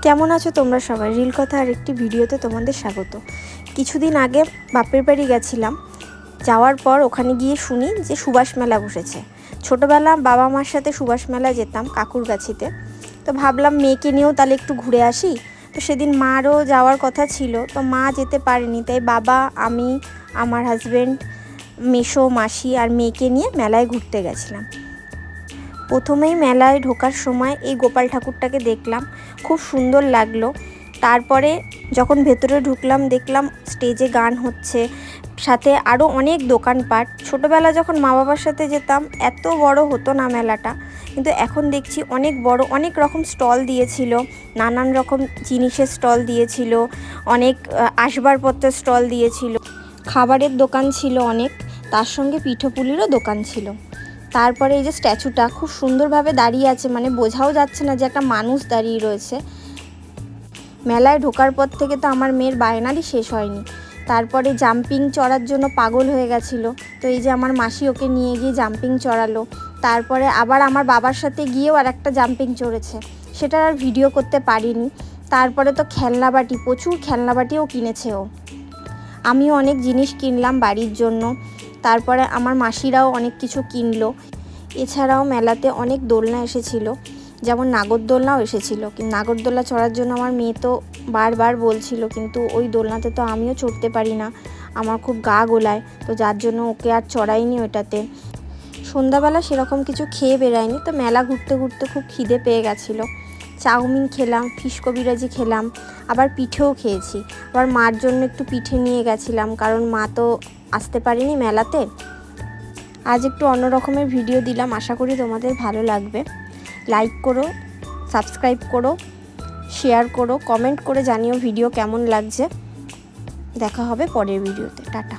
কেমন আছো তোমরা সবাই? রিল কথা আরেকটি ভিডিওতে তোমাদের স্বাগত। কিছুদিন আগে বাপের বাড়ি গেছিলাম। যাওয়ার পর ওখানে গিয়ে শুনি যে সুভাষ মেলা বসেছে। ছোটোবেলা বাবা মার সাথে সুভাষ মেলা যেতাম কাকুর গাছিতে। তো ভাবলাম মেয়েকে নিয়েও তাহলে একটু ঘুরে আসি। তো সেদিন মারও যাওয়ার কথা ছিল, তো মা যেতে পারেনি, তাই বাবা, আমি, আমার হাজব্যান্ড, মেসো, মাসি আর মেয়েকে নিয়ে মেলায় ঘুরতে গেছিলাম। প্রথমেই মেলায় ঢোকার সময় এই গোপাল ঠাকুরটাকে দেখলাম, খুব সুন্দর লাগলো। তারপরে যখন ভেতরে ঢুকলাম দেখলাম স্টেজে গান হচ্ছে, সাথে আরও অনেক দোকানপাট। ছোটোবেলা যখন মা বাবার সাথে যেতাম এত বড় হতো না মেলাটা, কিন্তু এখন দেখছি অনেক বড়, অনেক রকম স্টল দিয়েছিল, নানান রকম জিনিসের স্টল দিয়েছিল, অনেক আসবাবপত্রের স্টল দিয়েছিল, খাবারের দোকান ছিল অনেক, তার সঙ্গে পিঠেপুলিরও দোকান ছিল। তারপরে এই যে স্ট্যাচুটা খুব সুন্দরভাবে দাঁড়িয়ে আছে, মানে বোঝাও যাচ্ছে না যে একটা মানুষ দাঁড়িয়ে রয়েছে। মেলায় ঢোকার পর থেকে তো আমার মেয়ের বায়নারই শেষ হয়নি। তারপরে জাম্পিং চড়ার জন্য পাগল হয়ে গেছিলো, তো এই যে আমার মাসি ওকে নিয়ে গিয়ে জাম্পিং চড়ালো। তারপরে আবার আমার বাবার সাথে গিয়েও আর একটা জাম্পিং চড়েছে, সেটার আর ভিডিও করতে পারিনি। তারপরে তো খেলনাবাটি, প্রচুর খেলনাবাটিও কিনেছে ও। আমিও অনেক জিনিস কিনলাম বাড়ির জন্য। তারপরে আমার মাসিরাও অনেক কিছু কিনলো। এছাড়াও মেলাতে অনেক দোলনা এসেছিলো, যেমন নাগরদোলনাও এসেছিলো। কিন্তু নাগরদোলনা চড়ার জন্য আমার মেয়ে তো বারবার বলছিল, কিন্তু ওই দোলনাতে তো আমিও চড়তে পারি না, আমার খুব গা গোলায়, তো যার জন্য ওকে আর চড়াইনি ওটাতে। সন্ধ্যাবেলা সেরকম কিছু খেয়ে বেরায়নি, তো মেলা ঘুরতে ঘুরতে খুব খিদে পেয়ে গেছিলো। চাউমিন খেলাম, ফিশ কবিরাজি খেলাম, আবার পিঠেও খেয়েছি। আবার মার জন্য একটু পিঠে নিয়ে গেছিলাম, কারণ মা তো আসতে পারেনি মেলাতে। আজ একটু অন্য রকমের ভিডিও দিলাম, আশা করি তোমাদের ভালো লাগবে। লাইক করো, সাবস্ক্রাইব করো, শেয়ার করো, কমেন্ট করে জানিও ভিডিও কেমন লাগছে। দেখা হবে পরের ভিডিওতে। টাটা।